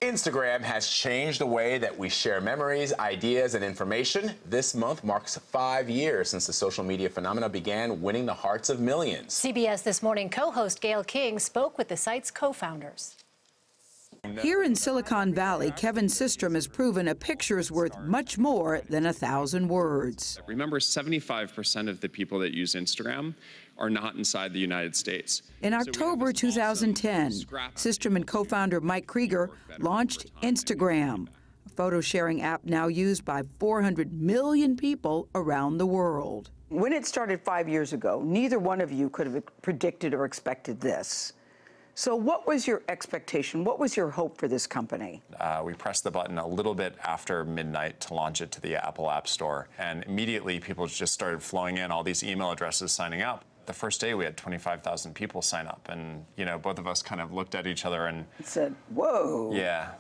Instagram has changed the way that we share memories, ideas, and information. This month marks 5 years since the social media phenomenon began winning the hearts of millions. CBS This Morning co-host Gayle King spoke with the site's co-founders. Here in Silicon Valley, Kevin Systrom has proven a picture's worth much more than 1,000 words. Remember, 75% of the people that use Instagram are not inside the United States. In October 2010, Systrom and co-founder Mike Krieger launched Instagram, a photo-sharing app now used by 400 million people around the world. When it started 5 years ago, neither one of you could have predicted or expected this. So what was your expectation? What was your hope for this company? We pressed the button a little bit after midnight to launch it to the Apple App Store. And immediately people just started flowing in, all these email addresses signing up. The first day we had 25,000 people sign up. And, you know, both of us kind of looked at each other and said, whoa. Yeah.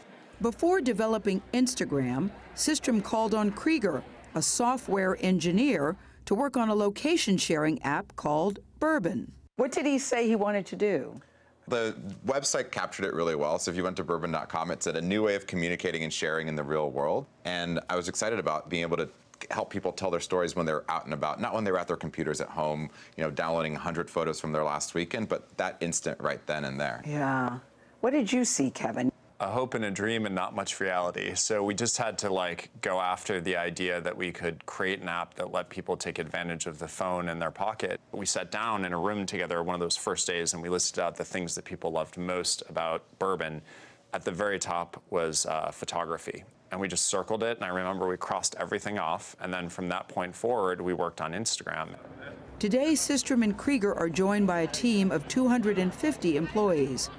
Before developing Instagram, Systrom called on Krieger, a software engineer, to work on a location-sharing app called Bourbon. What did he say he wanted to do? The website captured it really well. So if you went to bourbon.com, it said a new way of communicating and sharing in the real world. And I was excited about being able to help people tell their stories when they're out and about, not when they're at their computers at home, you know, downloading 100 photos from their last weekend, but that instant right then and there. Yeah. What did you see, Kevin? A hope and a dream and not much reality. So we just had to go after the idea that we could create an app that let people take advantage of the phone in their pocket. We sat down in a room together one of those first days and we listed out the things that people loved most about Bourbon. At the very top was photography. And we just circled it, and I remember we crossed everything off, and then from that point forward, we worked on Instagram. Today, Systrom and Krieger are joined by a team of 250 employees.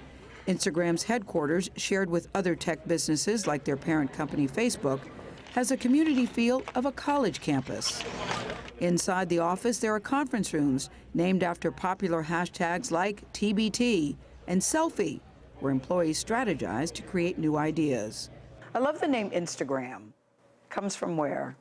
Instagram's headquarters, shared with other tech businesses like their parent company Facebook, has a community feel of a college campus. Inside the office, there are conference rooms named after popular hashtags like TBT and selfie, where employees strategize to create new ideas. I love the name Instagram. Comes from where?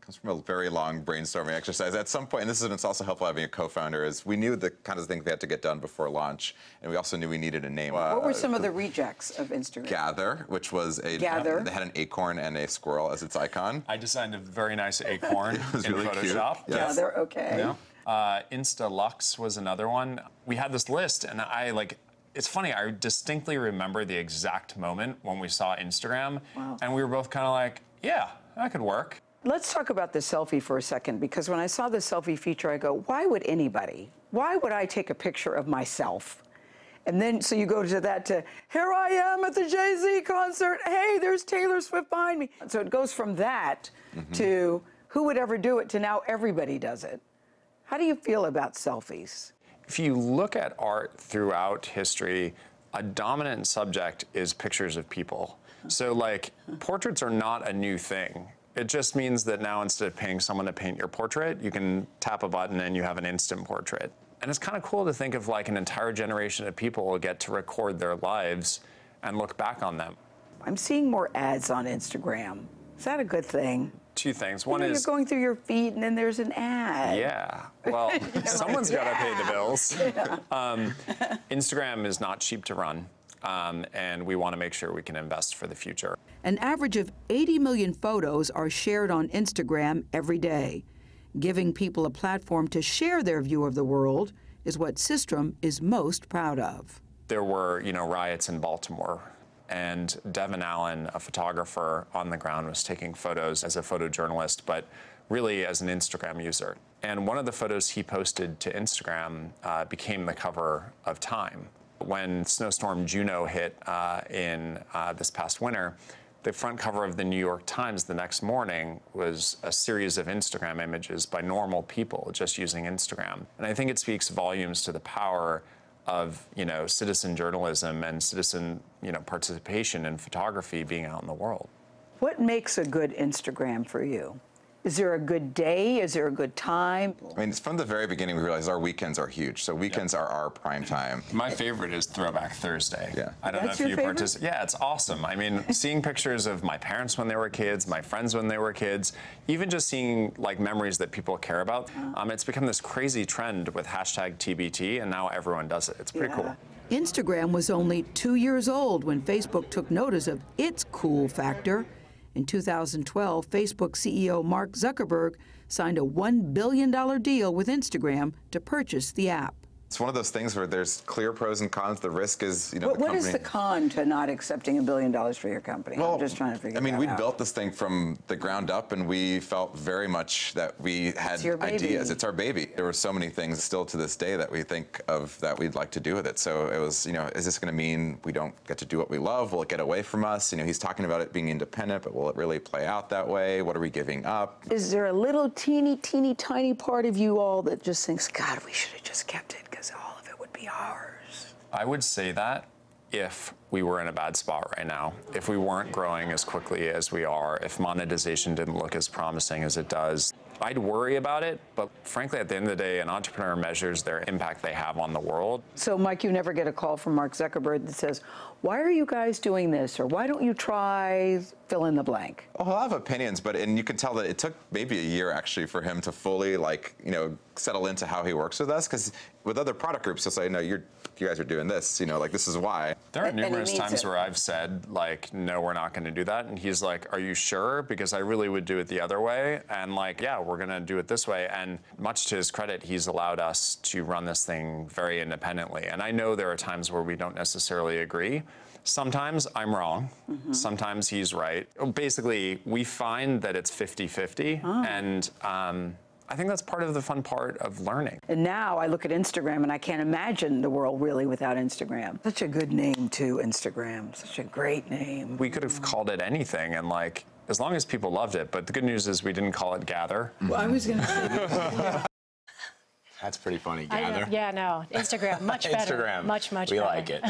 Comes from a very long brainstorming exercise. At some point, and it's also helpful having a co-founder, is we knew the kind of things we had to get done before launch, and we also knew we needed a name. What were some of the rejects of Instagram? Gather, which was a... Gather. They had an acorn and a squirrel as its icon. I designed a very nice acorn It was in really Photoshop. Cute. Yes. Gather, okay. Yeah. Insta-Lux was another one. We had this list, and it's funny, I distinctly remember the exact moment when we saw Instagram, and we were both kind of like, yeah, that could work. Let's talk about the selfie for a second, because when I saw the selfie feature, I go, why would anybody? Why would I take a picture of myself? And then, so you go to that to, here I am at the Jay-Z concert, hey, there's Taylor Swift behind me. So it goes from that to who would ever do it to now everybody does it. How do you feel about selfies? If you look at art throughout history, a dominant subject is pictures of people. So portraits are not a new thing. It just means that now instead of paying someone to paint your portrait, you can tap a button and you have an instant portrait. And it's kind of cool to think of an entire generation of people will get to record their lives and look back on them. I'm seeing more ads on Instagram. Is that a good thing? Two things. One is you're going through your feed and then there's an ad. Yeah. Well, someone's got to pay the bills. Yeah. Instagram is not cheap to run, and we want to make sure we can invest for the future. An average of 80 million photos are shared on Instagram every day. Giving people a platform to share their view of the world is what Systrom is most proud of. There were, riots in Baltimore. And Devin Allen, a photographer on the ground, was taking photos as a photojournalist, but really as an Instagram user. And one of the photos he posted to Instagram became the cover of Time. When Snowstorm Juno hit in this past winter, the front cover of the New York Times the next morning was a series of Instagram images by normal people just using Instagram. And I think it speaks volumes to the power of citizen journalism and citizen participation in photography being out in the world. What makes a good Instagram for you? Is there a good day? Is there a good time? I mean, from the very beginning, we realized our weekends are huge. So weekends are our prime time. My favorite is Throwback Thursday. Yeah. I don't know if you participate. Yeah, it's awesome. I mean, seeing pictures of my parents when they were kids, my friends when they were kids, even just seeing memories that people care about. It's become this crazy trend with hashtag TBT, and now everyone does it. It's pretty cool. Instagram was only 2 years old when Facebook took notice of its cool factor. In 2012, Facebook CEO Mark Zuckerberg signed a $1 billion deal with Instagram to purchase the app. It's one of those things where there's clear pros and cons. The risk is, you know, What is the con to not accepting $1 billion for your company? Well, I'm just trying to figure that out. I mean, we built this thing from the ground up, and we felt very much that we had ideas. It's our baby. There were so many things still to this day that we think of that we'd like to do with it. So it was, you know, is this going to mean we don't get to do what we love? Will it get away from us? You know, he's talking about it being independent, but will it really play out that way? What are we giving up? Is there a little teeny, tiny part of you all that just thinks, God, we should have just kept it because all of it would be ours? I would say that if we were in a bad spot right now, if we weren't growing as quickly as we are, if monetization didn't look as promising as it does, I'd worry about it. But frankly, at the end of the day, an entrepreneur measures their impact they have on the world. So, Mike, you never get a call from Mark Zuckerberg that says, why are you guys doing this? Or why don't you try fill in the blank? Well, he'll have opinions, and you can tell that it took maybe a year actually for him to fully, like, you know, settle into how he works with us. Because with other product groups, he'll say, no, you guys are doing this, you know, like, this is why. There are numerous times where I've said, like, no, we're not going to do that. And he's like, are you sure? Because I really would do it the other way. And like, yeah, we're going to do it this way. And much to his credit, he's allowed us to run this thing very independently. And I know there are times where we don't necessarily agree. Sometimes I'm wrong. Mm-hmm. Sometimes he's right. Basically, we find that it's 50-50. Oh. And I think that's part of the fun part of learning. And now I look at Instagram and I can't imagine the world really without Instagram. Such a good name, too, Instagram. Such a great name. We could have called it anything, and like, as long as people loved it. But the good news is we didn't call it Gather. Well, I was going to say. That's pretty funny, Gather. Yeah, no, Instagram, much better. Instagram. Much we better. like it.